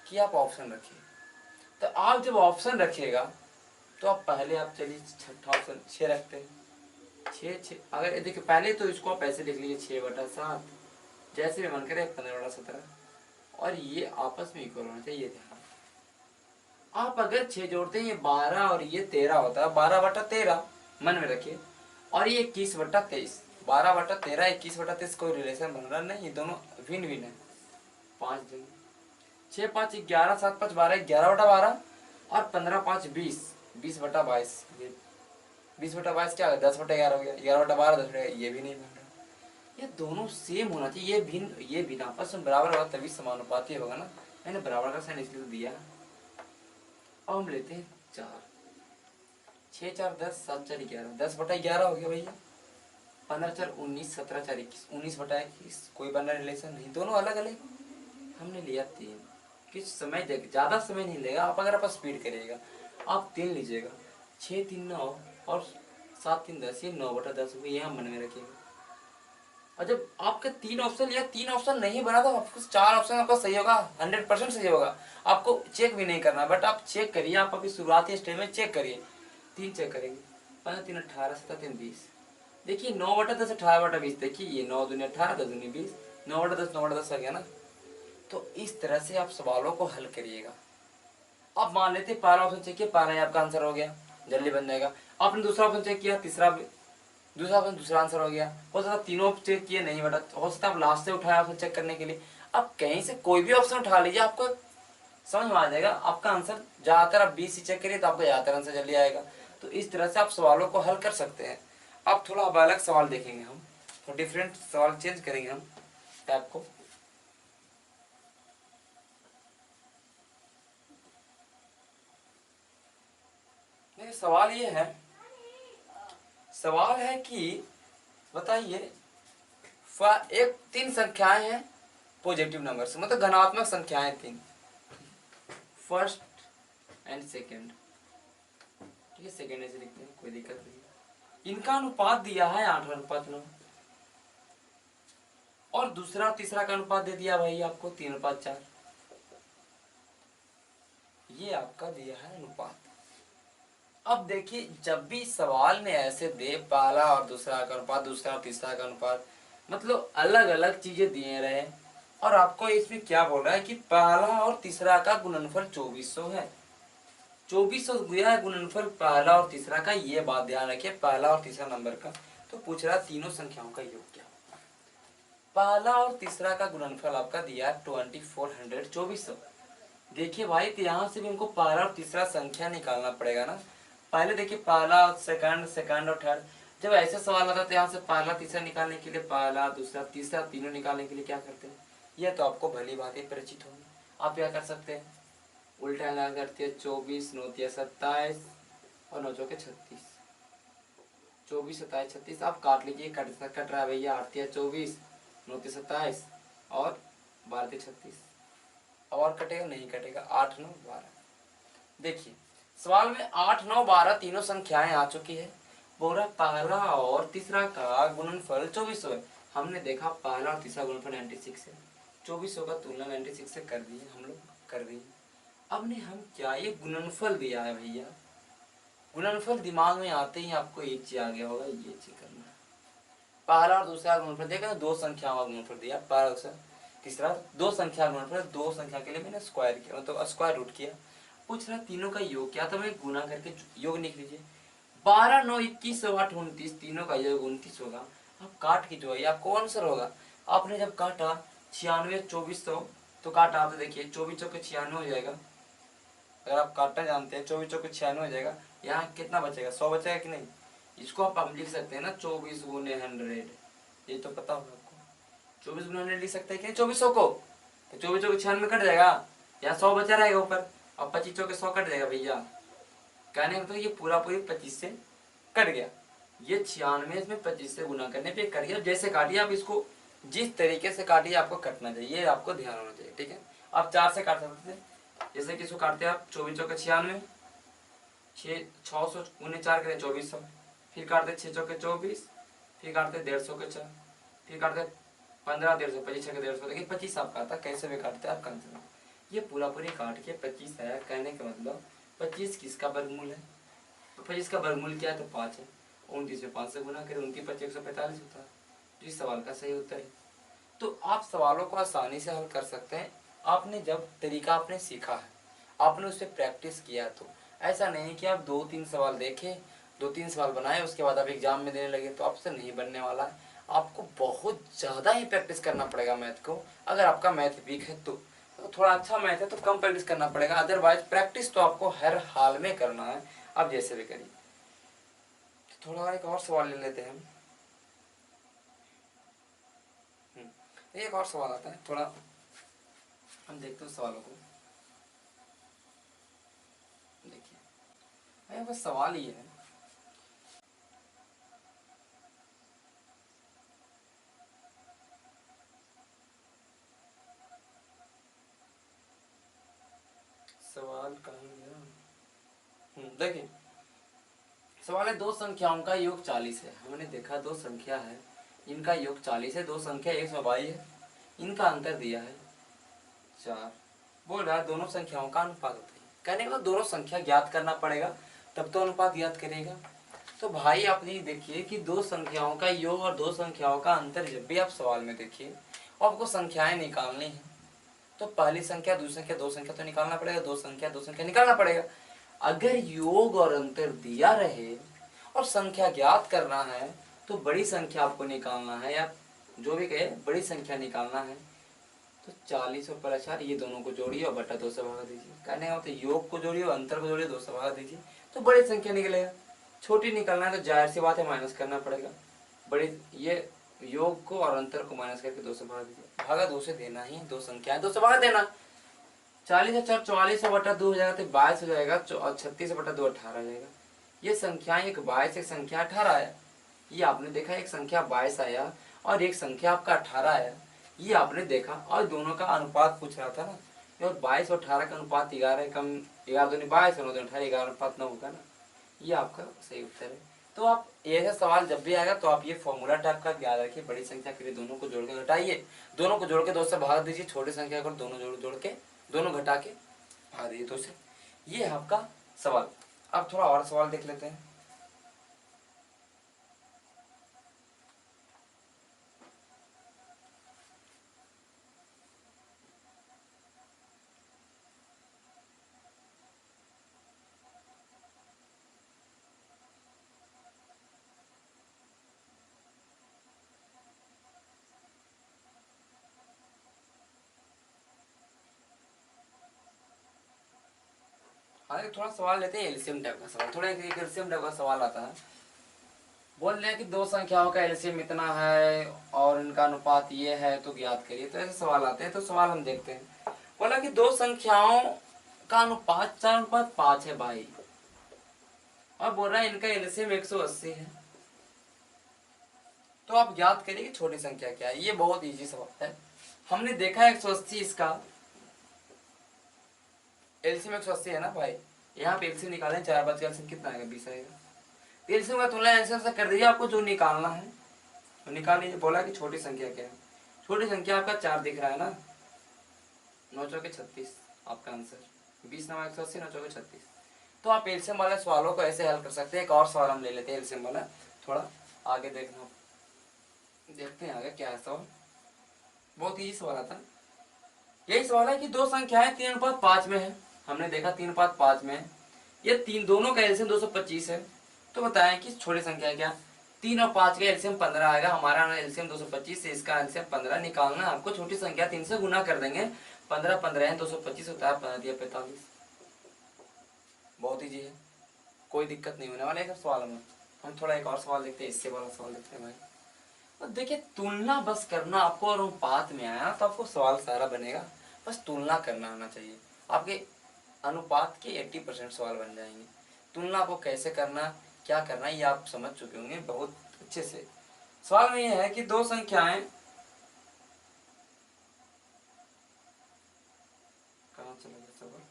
कि आप ऑप्शन रखिए। तो आप जब ऑप्शन रखिएगा तो आप पहले आप चलिए छठा ऑप्शन 6 रखते हैं। 6 अगर देखिए पहले तो इसको आप ऐसे लिख लीजिए 6/7, जैसे भी मन करे 15/17, और ये आपस में इक्वल होना चाहिए। ध्यान, आप अगर 6 जोड़ते हैं, ये 12 और ये 13 होता है, 12/13 मन में रखिए, और ये 21/23, 12/13 21/23 कोई रिलेशन बन रहा नहीं, ये दोनों भिन्न भिन्न है। 5 दिन 6 5 11 7 5 12, 11/12 और 15 5 20, 20/22, ये 20/22 क्या है, 10/11 हो गया, 11/12, 10/11, ये भी नहीं बन रहा। ये दोनों सेम होना चाहिए, ये भिन्न आपस में बराबर होगा तभी समानुपाती होगा ना। मैंने बराबर का साइन इसलिए तो दिया। अब हम लेते हैं 4, 6 4 10, 7 4 11, 10/11 हो गया भैया। 15 4 19, 17 4 21, 19/21, कोई बना रिलेशन नहीं, दोनों अलग अलग। हमने लिया 3, किस समय देख, ज्यादा समय नहीं लेगा आप, अगर आप स्पीड करिएगा। आप 3 लीजिएगा, 6 3 9 और 7 3 10, ये 9/10 हुई, ये हम मन में रखिएगा। और जब आपके 3 ऑप्शन या 3 ऑप्शन नहीं बना तो आपको 4 ऑप्शन आपका सही होगा, 100% सही होगा। आपको चेक भी नहीं करना, बट आप चेक करिए, आप अभी शुरुआती स्टेज में चेक करिए। 3 चेक करेंगे, 5 3 18, 7 3 20। देखिए 9/10 18/20, देखिए ये 9 दूनी 18, 10 दूनी 20, 9/10 9/10 आ गया ना। तो इस तरह से आप सवालों को हल करिएगा। अब मान लेते पहला ऑप्शन चेक किया, पहला ही आपका आंसर हो गया, जल्दी बन जाएगा। आपने दूसरा ऑप्शन चेक किया, दूसरा ऑप्शन दूसरा आंसर हो गया। हो सकता तीनों चेक किए नहीं बेटा, हो सकता आप लास्ट से उठाया ऑप्शन चेक करने के लिए। अब कहीं से कोई भी ऑप्शन उठा लीजिए, आपको समझ में आ जाएगा आपका आंसर। ज्यादातर आप 20 ही चेक करिए तो आपको ज्यादातर आंसर जल्दी आएगा। तो इस तरह से आप सवालों को हल कर सकते हैं। अब थोड़ा अब अलग सवाल देखेंगे हम, तो डिफरेंट सवाल चेंज करेंगे हम टाइप को। सवाल ये है, सवाल है कि बताइए, एक 3 संख्याएं हैं पॉजिटिव नंबर से, मतलब धनात्मक संख्याएं 3, फर्स्ट एंड सेकंड। ठीक है, सेकंड ऐसे लिखते हैं, कोई दिक्कत नहीं। इनका अनुपात दिया है 8:9, और दूसरा और तीसरा का अनुपात दे दिया भाई आपको 3:4। ये आपका दिया है अनुपात। अब देखिए जब भी सवाल में ऐसे दे पहला और दूसरा का अनुपात, दूसरा और तीसरा का अनुपात, मतलब अलग अलग चीजें दिए रहे, और आपको इसमें क्या बोल रहा है कि पहला और तीसरा का गुणनफल 2400 है। 2400 दिया है गुणनफल पहला और तीसरा का, ये बात ध्यान रखिए, पहला और तीसरा नंबर का। तो पूछ रहा है तीनों संख्याओं का योग क्या। पहला और तीसरा का गुणनफल आपका दिया है 2400, 2400। देखिए भाई, तो यहाँ से भी हमको पहला और तीसरा संख्या निकालना पड़ेगा ना। पहले देखिए पहला, सेकंड, सेकंड और थर्ड। जब ऐसे सवाल आता है तो यहाँ से पहला तीसरा निकालने के लिए पहला दूसरा तीसरा तीनों निकालने के लिए क्या करते हैं, यह तो आपको भली बात ही परिचित होगी। आप क्या कर सकते हैं, उल्टा लगा करते हैं, 24 9 27 और 9 चौके 36, 24 27 36। आप काट लीजिए, कट रहा है भैया, 8 24 9 27 और 12 36। और कटेगा नहीं कटेगा, 8 9 12। देखिए सवाल में 8 9 12 तीनों संख्याएं आ चुकी है। बोल रहा पहला और तीसरा का गुणनफल 2400 है। हमने देखा पहला और तीसरा गुणनफल 96 है, 2400 का तुलना 96 से कर दिए हम लोग, कर दिए। अब ने हम क्या, ये गुणनफल दिया है भैया, गुणनफल दिमाग में आते ही आपको एक चीज आ गया होगा, ये चीज करना है। पहला और दूसरा गुणनफल देखा तो 2 संख्याओं का गुणनफल दिया, पहला दूसरा तीसरा 2 संख्या गुणनफल, 2 संख्या के लिए मैंने स्क्वायर किया, मतलब स्क्वायर रूट किया। पूछ रहा तीनों का योग क्या, तो मैं गुना करके योग लिख लीजिए। 12 9 21 8 29, तीनों का योग 29 होगा। अब काट की जो है आपको आंसर होगा। आपने जब काटा 96 2400, तो काटा आप देखिए 24 चौके 96 हो जाएगा। अगर आप काटना जानते हैं 24 चौके 96 हो जाएगा। यहाँ कितना बचेगा, 100 बचेगा कि नहीं। इसको आप लिख सकते हैं ना 24 गुने 100, ये तो पता होगा आपको। 24 गुना 100 लिख सकते हैं कि नहीं 2400 को, तो 24 चौके 96 कट जाएगा, यहाँ 100 बचा रहेगा ऊपर। अब 25 चौके 100 कट जाएगा भैया, कहने मतलब ये पूरा पूरी 25 से कट गया। ये 96 इसमें 25 से गुना करने पे कट गया। जैसे काटिए आप इसको, जिस तरीके से काटिए आपको कटना चाहिए, ये आपको ध्यान होना चाहिए, ठीक है। आप 4 से काट सकते थे, जैसे कि इसको काटते हैं आप 24 चौके 96, 600 गुने 4 करें 2400, फिर काटते 6 चौके 24, फिर काटते 150 के 4, फिर काटते 15 150, 25 छके 150, लेकिन 25 आपका आता, कैसे भी काटते हैं आप कंसिडर। ये पूरा पूरी काट के 25 आया, कहने का मतलब 25 किसका वर्गमूल है, तो 25 का वर्गमूल क्या है, तो 5 है। 29 में 5 से गुना करें, 29 25 145 होता है। तो इस सवाल का सही उत्तर है। तो आप सवालों को आसानी से हल कर सकते हैं। आपने जब तरीका आपने सीखा है, आपने उस पर प्रैक्टिस किया, तो ऐसा नहीं कि आप 2-3 सवाल देखे, 2-3 सवाल बनाए, उसके बाद आप एग्जाम में देने लगे, तो आपसे नहीं बनने वाला है। आपको बहुत ज़्यादा ही प्रैक्टिस करना पड़ेगा मैथ को, अगर आपका मैथ वीक है तो। थोड़ा अच्छा मैथ है तो कम प्रैक्टिस करना पड़ेगा, अदरवाइज प्रैक्टिस तो आपको हर हाल में करना है, आप जैसे भी करिए। तो थोड़ा एक और सवाल ले लेते हैं हम। एक और सवाल आता है, थोड़ा हम देखते हैं सवालों को। देखिए बस सवाल ये है, सवाल कहाँ गया। देखिए सवाल है, दो संख्याओं का योग 40 है। हमने देखा दो संख्या है, इनका योग 40 है, दो संख्या 122 है, इनका अंतर दिया है 4। बोल रहा है दोनों संख्याओं का अनुपात होता है। कहने का मतलब दोनों संख्या ज्ञात करना पड़ेगा तब तो अनुपात ज्ञात करेगा। तो भाई आप ये देखिए कि दो संख्याओं का योग और दो संख्याओं का अंतर जब भी आप सवाल में देखिए और आपको संख्याएं निकालनी है तो पहली संख्या दूसरी संख्या दो संख्या तो निकालना पड़ेगा, दो संख्या दो संख्या निकालना पड़ेगा। अगर योग और अंतर दिया रहे और संख्या ज्ञात करना है तो बड़ी संख्या आपको निकालना है, या जो भी कहे बड़ी संख्या निकालना है। तो 40 और प्लस 4 ये दोनों को जोड़िए और बटा 2 से भगा दीजिए। कहने का मतलब योग को जोड़िए और अंतर को जोड़िए, 2 से भगा दीजिए तो बड़ी संख्या निकलेगा। छोटी निकालना है तो जाहिर सी बात है माइनस करना पड़ेगा। बड़ी ये योग को और अंतर को माइनस करके 2 से भगा दीजिए। भागा 2 से देना ही, दो संख्या है 2 से भगा देना। 40 और 4 44 बटा 2 हो जाएगा तो 22 हो जाएगा, और 36 बटा 2 18 हो जाएगा। ये संख्या एक 22 एक संख्या 18 आया। ये आपने देखा एक संख्या 22 आया और एक संख्या आपका 18 आया, ये आपने देखा। और दोनों का अनुपात पूछ रहा था ना, और 22 और 18 का अनुपात 11 कम 11 दूनी 22 और 9 दूनी 18, 11 अनुपात 9 होगा ना। ये आपका सही उत्तर है। तो आप ऐसा सवाल जब भी आएगा तो आप ये फॉर्मूला टाइप का याद रखिए, बड़ी संख्या के लिए दोनों को जोड़ के घटाइए, दोनों को जोड़ के 2 से भाग दीजिए, छोटी संख्या को दोनों जोड़ के दोनों घटा के भाग दीजिए 2 से। ये है आपका सवाल। अब थोड़ा और सवाल देख लेते हैं। हाँ एक थोड़ा सवाल लेते हैं एलसीएम टाइप का सवाल, थोड़ा एक एलसीएम टाइप का सवाल आता है। बोल रहे हैं कि दो संख्याओं का एलसीएम इतना है और इनका अनुपात ये है तो ज्ञात करिए। तो ऐसे सवाल आते हैं, तो सवाल हम देखते हैं। बोला कि दो संख्याओं का अनुपात 4:5 है भाई, और बोल रहा है इनका एलसीएम 180 है। तो आप ज्ञात करिए कि छोटी संख्या क्या है। ये बहुत इजी सवाल है। हमने देखा 180 इसका एलसीएम 180 है ना भाई। यहाँ पे एलसीएम निकालें, 4 का एलसीएम कितना आएगा, 20 आएगा। एलसीएम का तुलना आंसर से कर दीजिए, आपको जो निकालना है तो निकाल लीजिए। बोला कि छोटी संख्या क्या है, छोटी संख्या आपका 4 दिख रहा है ना, 9 चौके 36 आपका आंसर, 20 9 180 9 चौके 36। तो आप एलसीएम वाले सवालों को ऐसे हल कर सकते हैं। एक और सवाल हम ले लेते हैं एलसीएम वाला, थोड़ा आगे देखना, देखते हैं आगे क्या है सवाल। बहुत ही सवाल आता है। यही सवाल है कि दो संख्याएं 3:5 में है। हमने देखा 3:5 में है। ये तीन दोनों का एलसीएम 225 है। तो बताएं कि छोटी संख्या है क्या। 3 और 5 का एलसीएम 15 आएगा। हमारा एलसीएम 225 से इसका एलसीएम 15 निकालना। आपको छोटी संख्या 3 से गुना कर देंगे, 15 15 है 225 होता है, 15 दिया 45। बहुत ईजी है, कोई दिक्कत नहीं होने वाला है सवाल में। हम थोड़ा एक और सवाल देखते हैं, इससे वाला सवाल देखते हैं भाई। और देखिए तुलना बस करना आपको, और अनुपात में आया तो आपको सवाल सारा बनेगा। बस तुलना करना आना चाहिए, आपके अनुपात के 80% सवाल बन जाएंगे। तुलना को कैसे करना, क्या करना, ये आप समझ चुके होंगे बहुत अच्छे से। सवाल में यह है कि दो संख्याएं, कहाँ चला गया सवाल,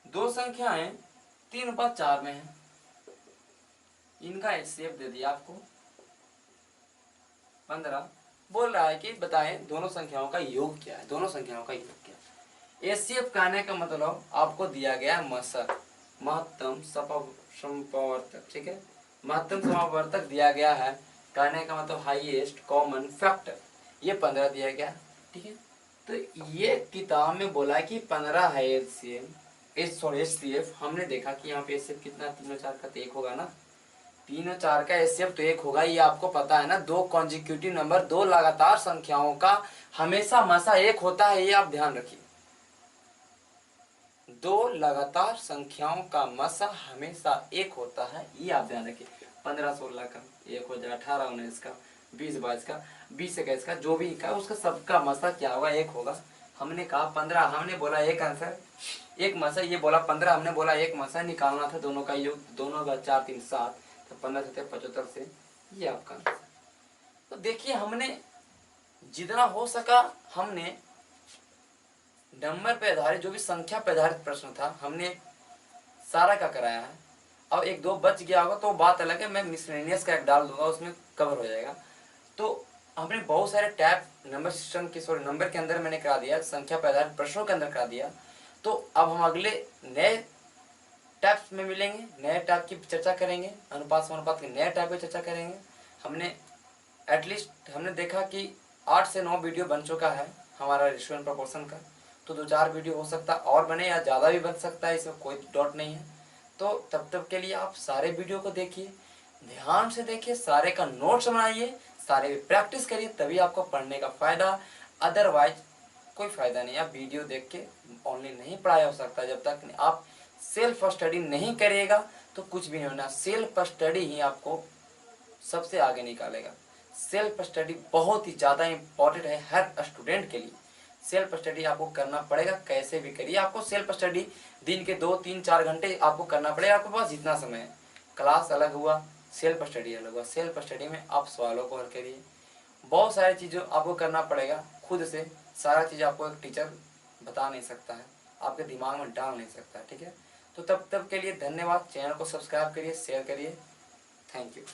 दो संख्याएं 3:4 में है। इनका एचसीएफ दे दिया आपको 15। बोल रहा है कि बताएं दोनों संख्याओं का योग क्या है, दोनों संख्याओं का योग क्या है। एचसीएफ कहने का मतलब आपको दिया गया है मसक, महत्तम समवर्तक, ठीक है। महत्तम समवर्तक दिया गया है, कहने का मतलब हाईएस्ट कॉमन फैक्टर, ये 15 दिया गया, ठीक है। तो ये किताब में बोला कि 15 है एचसीएफ। हमने देखा कि यहाँ पे एचसीएफ कितना, 3 और 4 का 1 होगा ना, 3 और 4 का एचसीएफ तो 1 होगा, ये आपको पता है ना। 2 कॉन्जिक्यूटिव नंबर, 2 लगातार संख्याओं का हमेशा मसा 1 होता है, ये आप ध्यान रखिए। 2 लगातार संख्याओं का मसा हमेशा 1 होता है, ये आप ध्यान रखिए। 15 16 का 1 हो जाए, 18 19 का, 20 22 का, 20 21 का, जो भी का उसका सबका मसा क्या होगा, 1 होगा। हमने कहा 15, हमने बोला एक आंसर, एक मसा, ये बोला 15, हमने बोला एक मसा निकालना था दोनों का योग, दोनों का 4 3 7, तो 15 7 75 से ये आपका आंसर। तो देखिए हमने जितना हो सका हमने नंबर पे आधारित, जो भी संख्या पे आधारित प्रश्न था हमने सारा का कराया है। अब 1 2 बच गया होगा तो बात अलग है, मैं मिसलेनियस का एक डाल दूंगा, उसमें कवर हो जाएगा। तो हमने बहुत सारे टैप नंबर सिस्टम के, सॉरी नंबर के अंदर मैंने करा दिया, संख्या पे आधारित प्रश्नों के अंदर करा दिया। तो अब हम अगले नए टैप्स में मिलेंगे, नए टैप की चर्चा करेंगे, अनुपात समानुपात के नए टैप की चर्चा करेंगे। हमने एटलीस्ट हमने देखा कि 8 से 9 वीडियो बन चुका है हमारा रेशियो एंड प्रोपोर्शन का, तो 2 4 वीडियो हो सकता है और बने या ज़्यादा भी बन सकता है, इसमें कोई डाउट नहीं है। तो तब तक के लिए आप सारे वीडियो को देखिए, ध्यान से देखिए, सारे का नोट्स बनाइए, सारे प्रैक्टिस करिए, तभी आपको पढ़ने का फ़ायदा, अदरवाइज कोई फ़ायदा नहीं। आप वीडियो देख के ऑनलाइन नहीं पढ़ाया हो सकता, जब तक आप सेल्फ स्टडी नहीं करिएगा तो कुछ भी नहीं होना। सेल्फ स्टडी ही आपको सबसे आगे निकालेगा। सेल्फ स्टडी बहुत ही ज़्यादा इंपॉर्टेंट है हर स्टूडेंट के लिए। सेल्फ स्टडी आपको करना पड़ेगा, कैसे भी करिए। आपको सेल्फ स्टडी दिन के 2 3 4 घंटे आपको करना पड़ेगा, आपके पास जितना समय है। क्लास अलग हुआ, सेल्फ स्टडी अलग हुआ। सेल्फ स्टडी में आप सवालों को हल करिए, बहुत सारी चीज़ें आपको करना पड़ेगा खुद से। सारा चीज़ आपको एक टीचर बता नहीं सकता है, आपके दिमाग में डाल नहीं सकता है, ठीक है। तो तब के लिए धन्यवाद। चैनल को सब्सक्राइब करिए, शेयर करिए। Thank you.